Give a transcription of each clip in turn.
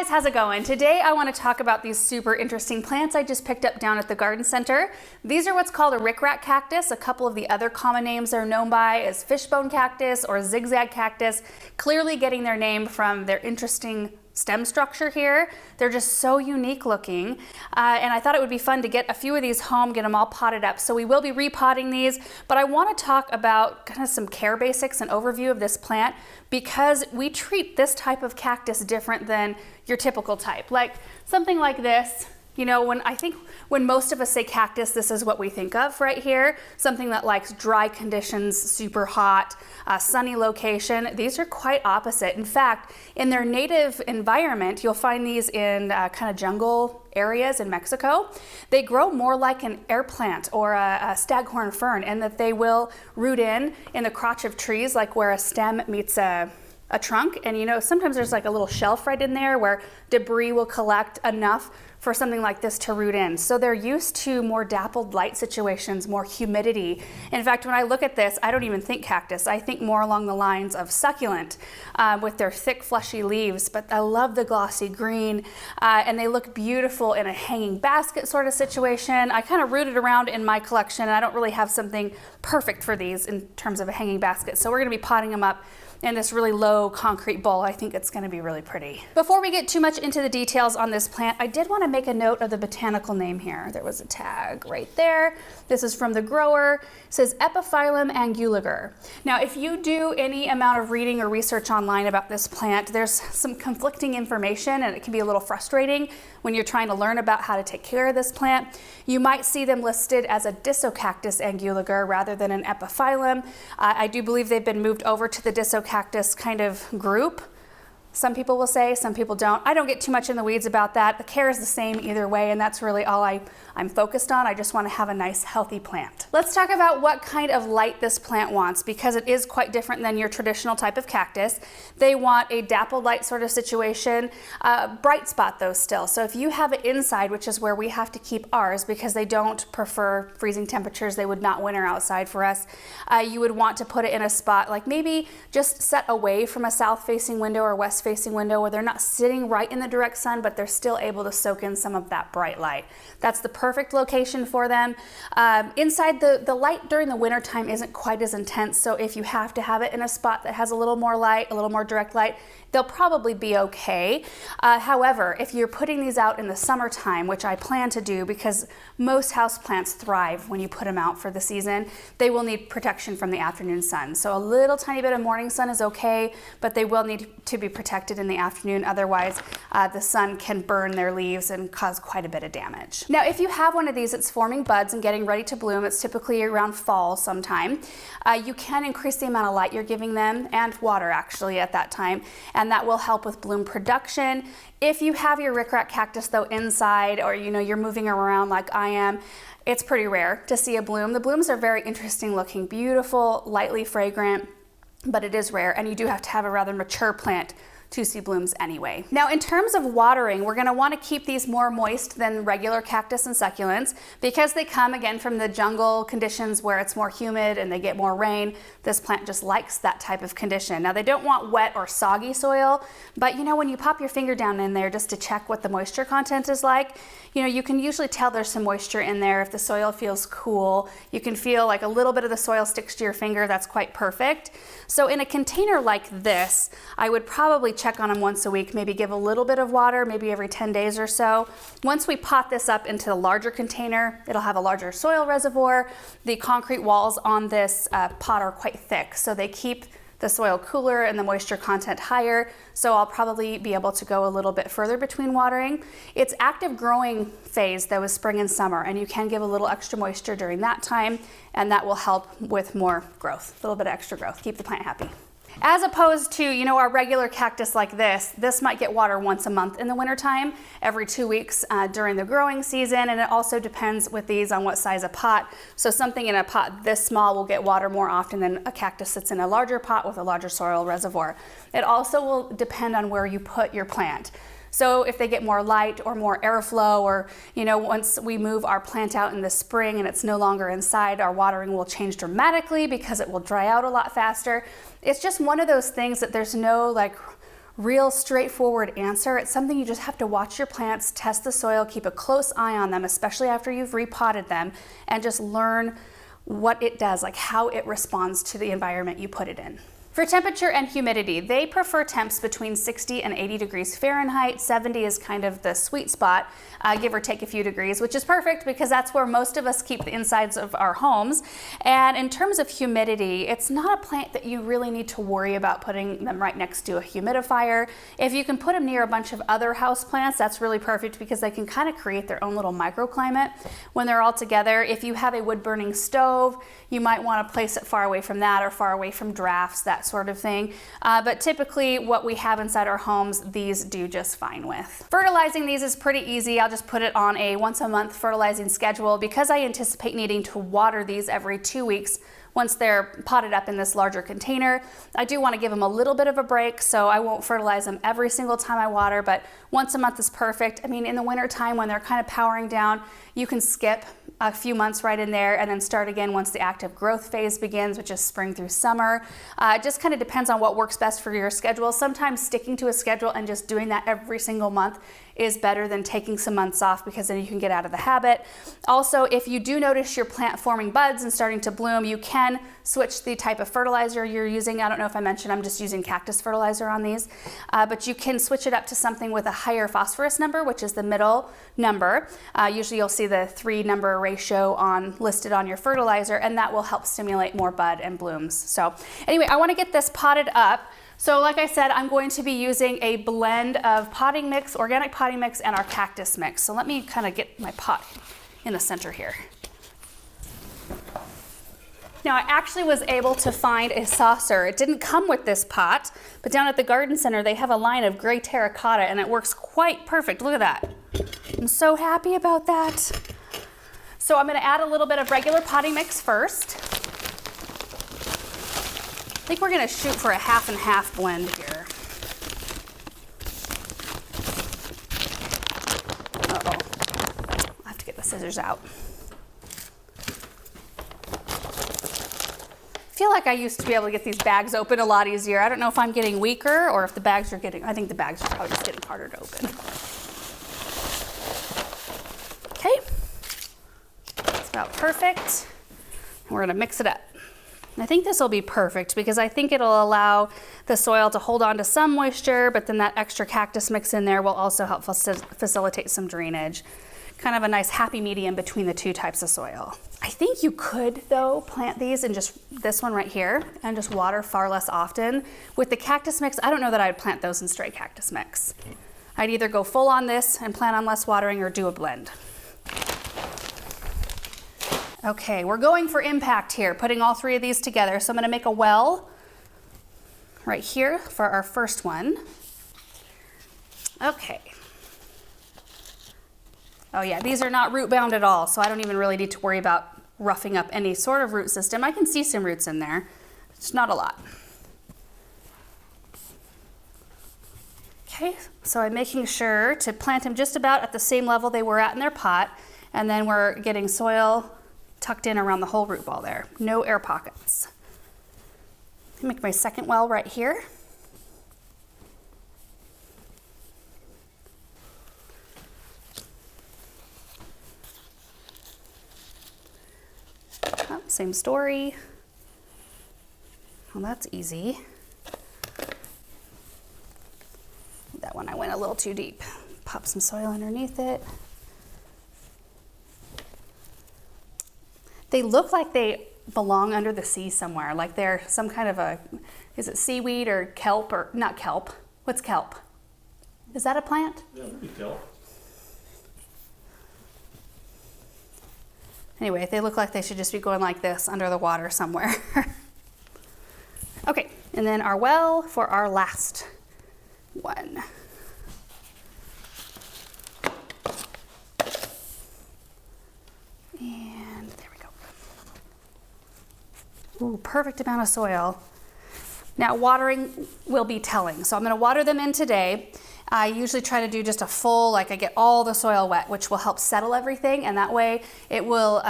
guys, how's it going? Today I want to talk about these super interesting plants I just picked up down at the garden center. These are what's called a rickrack cactus. A couple of the other common names they're known by is fishbone cactus or zigzag cactus, clearly getting their name from their interesting stem structure here. They're just so unique looking, and I thought it would be fun to get a few of these home, get them all potted up. So we will be repotting these, but I want to talk about kind of some care basics and overview of this plant because we treat this type of cactus different than your typical type. Like something like this, you know, when most of us say cactus, this is what we think of right here. Something that likes dry conditions, super hot, sunny location. These are quite opposite. In fact, in their native environment, you'll find these in kind of jungle areas in Mexico. They grow more like an air plant or a staghorn fern, and that they will root in the crotch of trees, like where a stem meets a trunk. And you know, sometimes there's like a little shelf right in there where debris will collect enough for something like this to root in. So they're used to more dappled light situations, more humidity. In fact, when I look at this, I don't even think cactus. I think more along the lines of succulent with their thick, fleshy leaves. But I love the glossy green, and they look beautiful in a hanging basket sort of situation. I kind of rooted around in my collection, and I don't really have something perfect for these in terms of a hanging basket. So we're gonna be potting them up in this really low concrete bowl. I think it's gonna be really pretty. Before we get too much into the details on this plant, I did wanna make a note of the botanical name here. There was a tag right there. This is from the grower. It says Ephiphyllum anguliger. Now, if you do any amount of reading or research online about this plant, there's some conflicting information, and it can be a little frustrating when you're trying to learn about how to take care of this plant. You might see them listed as a Discocactus anguliger rather than an Epiphyllum. I do believe they've been moved over to the Discocactus kind of group. Some people will say, some people don't. I don't get too much in the weeds about that. The care is the same either way, and that's really all I'm focused on. I just want to have a nice, healthy plant. Let's talk about what kind of light this plant wants, because it is quite different than your traditional type of cactus. They want a dappled light sort of situation, bright spot though still. So if you have it inside, which is where we have to keep ours because they don't prefer freezing temperatures, they would not winter outside for us, you would want to put it in a spot like maybe just set away from a south-facing window or west-facing window where they're not sitting right in the direct sun, but they're still able to soak in some of that bright light. That's the perfect location for them. Inside, the light during the winter time isn't quite as intense, so if you have to have it in a spot that has a little more light, a little more direct light, they'll probably be okay. However, if you're putting these out in the summertime, which I plan to do because most houseplants thrive when you put them out for the season, they will need protection from the afternoon sun. So a little tiny bit of morning sun is okay, but they will need to be protected in the afternoon. Otherwise, the sun can burn their leaves and cause quite a bit of damage. Now, if you have one of these that's forming buds and getting ready to bloom, it's typically around fall sometime, you can increase the amount of light you're giving them and water actually at that time, and that will help with bloom production. If you have your rickrack cactus though inside, or you know you're moving around like I am, it's pretty rare to see a bloom. The blooms are very interesting looking, beautiful, lightly fragrant, but it is rare, and you do have to have a rather mature plant to see blooms anyway. Now, in terms of watering, we're gonna wanna keep these more moist than regular cactus and succulents because they come again from the jungle conditions where it's more humid and they get more rain. This plant just likes that type of condition. Now, they don't want wet or soggy soil, but you know, when you pop your finger down in there just to check what the moisture content is like, you know, you can usually tell there's some moisture in there. If the soil feels cool, you can feel like a little bit of the soil sticks to your finger. That's quite perfect. So in a container like this, I would probably check on them once a week, maybe give a little bit of water, maybe every 10 days or so. Once we pot this up into a larger container, it'll have a larger soil reservoir. The concrete walls on this pot are quite thick, so they keep the soil cooler and the moisture content higher, so I'll probably be able to go a little bit further between watering. Its active growing phase though is spring and summer, and you can give a little extra moisture during that time, and that will help with more growth, a little bit of extra growth, keep the plant happy. As opposed to, you know, our regular cactus like this might get water once a month in the wintertime, every 2 weeks during the growing season, and it also depends with these on what size of pot. So something in a pot this small will get water more often than a cactus that's in a larger pot with a larger soil reservoir. It also will depend on where you put your plant. So if they get more light or more airflow, or you know, once we move our plant out in the spring and it's no longer inside, our watering will change dramatically because it will dry out a lot faster. It's just one of those things that there's no like real straightforward answer. It's something you just have to watch your plants, test the soil, keep a close eye on them, especially after you've repotted them, and just learn what it does, like how it responds to the environment you put it in. For temperature and humidity, they prefer temps between 60 and 80 degrees Fahrenheit. 70 is kind of the sweet spot, give or take a few degrees, which is perfect because that's where most of us keep the insides of our homes. And in terms of humidity, it's not a plant that you really need to worry about putting them right next to a humidifier. If you can put them near a bunch of other house plants, that's really perfect because they can kind of create their own little microclimate when they're all together. If you have a wood burning stove, you might want to place it far away from that or far away from drafts, that sort of thing. But typically what we have inside our homes, these do just fine with. Fertilizing these is pretty easy. I'll just put it on a once a month fertilizing schedule because I anticipate needing to water these every 2 weeks. Once they're potted up in this larger container, I do want to give them a little bit of a break, so I won't fertilize them every single time I water, but once a month is perfect. I mean, in the winter time when they're kind of powering down, you can skip a few months right in there and then start again once the active growth phase begins, which is spring through summer. It just kind of depends on what works best for your schedule. Sometimes sticking to a schedule and just doing that every single month is better than taking some months off because then you can get out of the habit. Also, if you do notice your plant forming buds and starting to bloom, you can switch the type of fertilizer you're using. I don't know if I mentioned I'm just using Cactus fertilizer on these, but you can switch it up to something with a higher phosphorus number, which is the middle number. Usually you'll see the 3-number ratio listed on your fertilizer, and that will help stimulate more bud and blooms. So anyway, I want to get this potted up. So like I said, I'm going to be using a blend of potting mix, organic potting mix, and our Cactus mix. So let me kind of get my pot in the center here. Now, I actually was able to find a saucer. It didn't come with this pot, but down at the garden center, they have a line of gray terracotta, and it works quite perfect. Look at that. I'm so happy about that. So I'm going to add a little bit of regular potting mix first. I think we're going to shoot for a half and half blend here. Uh-oh. I'll have to get the scissors out. I feel like I used to be able to get these bags open a lot easier. I don't know if I'm getting weaker or if the bags are getting, I think the bags are probably just getting harder to open. Okay, that's about perfect. And we're gonna mix it up. And I think this will be perfect because I think it'll allow the soil to hold on to some moisture, but then that extra Cactus mix in there will also help facilitate some drainage. Kind of a nice happy medium between the two types of soil. I think you could, though, plant these in just this one right here and just water far less often. With the Cactus mix, I don't know that I'd plant those in straight Cactus mix. I'd either go full on this and plan on less watering or do a blend. Okay, we're going for impact here, putting all 3 of these together. So I'm gonna make a well right here for our first one. Okay. Oh yeah, these are not root bound at all, so I don't even really need to worry about roughing up any sort of root system. I can see some roots in there. It's not a lot. Okay, so I'm making sure to plant them just about at the same level they were at in their pot, and then we're getting soil tucked in around the whole root ball there. No air pockets. I'll make my second well right here. Oh, same story. Well, that's easy. That one I went a little too deep. Pop some soil underneath it. They look like they belong under the sea somewhere, like they're some kind of a, is it seaweed or kelp or, not kelp. What's kelp? Is that a plant? Yeah, it would be kelp. Anyway, they look like they should just be going like this under the water somewhere. Okay, and then our well for our last one. And there we go. Ooh, perfect amount of soil. Now watering will be telling. So I'm gonna water them in today. I usually try to do just a full, like I get all the soil wet, which will help settle everything, and that way it will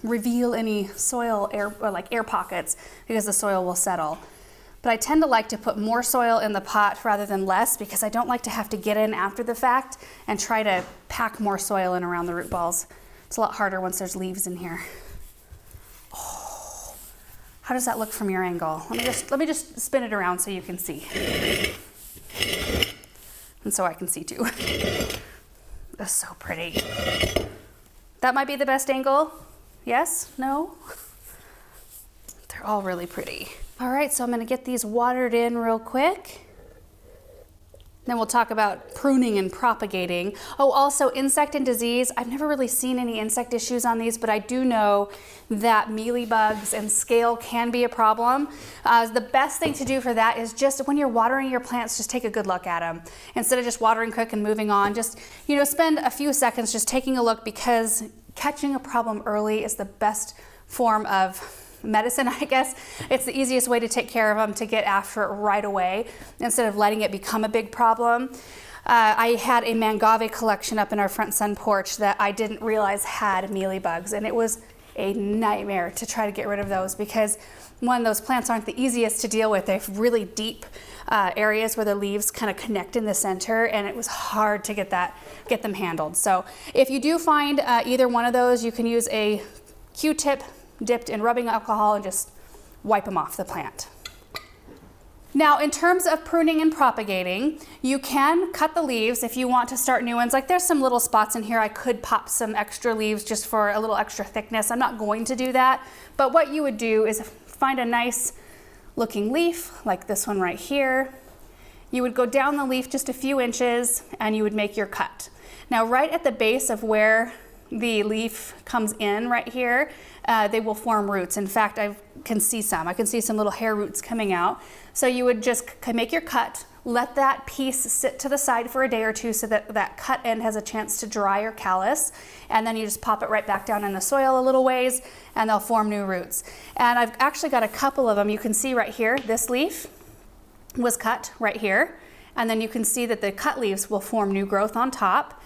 reveal any soil air or like air pockets because the soil will settle. But I tend to like to put more soil in the pot rather than less because I don't like to have to get in after the fact and try to pack more soil in around the root balls. It's a lot harder once there's leaves in here. Oh, how does that look from your angle? Let me just spin it around so you can see. And so I can see too. That's so pretty. That might be the best angle. Yes? No? They're all really pretty. All right, so I'm gonna get these watered in real quick. Then we'll talk about pruning and propagating. Oh, also insect and disease. I've never really seen any insect issues on these, but I do know that mealybugs and scale can be a problem. The best thing to do for that is just when you're watering your plants, just take a good look at them. Instead of just watering quick and moving on, just, you know, spend a few seconds just taking a look, because catching a problem early is the best form of medicine, I guess. It's the easiest way to take care of them, to get after it right away instead of letting it become a big problem. I had a mangave collection up in our front sun porch that I didn't realize had mealybugs, and it was a nightmare to try to get rid of those because, one, those plants aren't the easiest to deal with. They have really deep areas where the leaves kind of connect in the center, and it was hard to get them handled. So if you do find either one of those, you can use a Q-tip dipped in rubbing alcohol and just wipe them off the plant. Now, in terms of pruning and propagating, you can cut the leaves if you want to start new ones. Like, there's some little spots in here. I could pop some extra leaves just for a little extra thickness. I'm not going to do that, but what you would do is find a nice looking leaf like this one right here. You would go down the leaf just a few inches and you would make your cut. Now, right at the base of where the leaf comes in right here, they will form roots. In fact, I can see some little hair roots coming out. So you would just make your cut, let that piece sit to the side for a day or two so that that cut end has a chance to dry or callus, and then you just pop it right back down in the soil a little ways and they'll form new roots. And I've actually got a couple of them. You can see right here, this leaf was cut right here, and then you can see that the cut leaves will form new growth on top.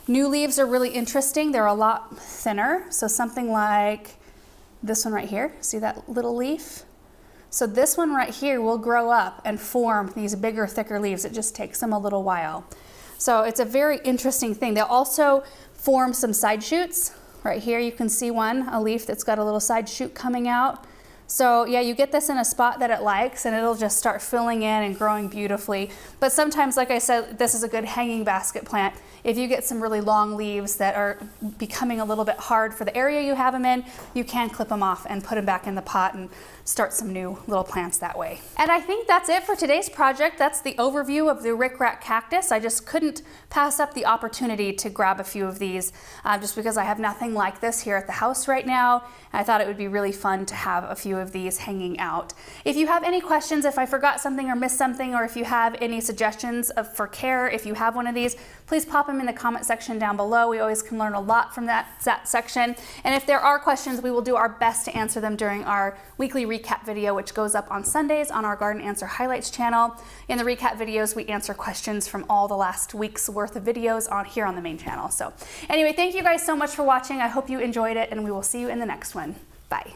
New leaves are really interesting. They're a lot thinner, so something like this one right here, see that little leaf? So this one right here will grow up and form these bigger, thicker leaves. It just takes them a little while. So it's a very interesting thing. They'll also form some side shoots. Right here you can see one, a leaf that's got a little side shoot coming out. So yeah, you get this in a spot that it likes and it'll just start filling in and growing beautifully. But sometimes, like I said, this is a good hanging basket plant. If you get some really long leaves that are becoming a little bit hard for the area you have them in, you can clip them off and put them back in the pot and start some new little plants that way. And I think that's it for today's project. That's the overview of the rickrack cactus. I just couldn't pass up the opportunity to grab a few of these just because I have nothing like this here at the house right now. I thought it would be really fun to have a few of these hanging out. If you have any questions, if I forgot something or missed something, or if you have any suggestions for care, if you have one of these, please pop them in the comment section down below. We always can learn a lot from that section. And if there are questions, we will do our best to answer them during our weekly recap video, which goes up on Sundays on our Garden Answer Highlights channel. In the recap videos, we answer questions from all the last week's worth of videos on here on the main channel. So anyway, thank you guys so much for watching. I hope you enjoyed it, and we will see you in the next one. Bye.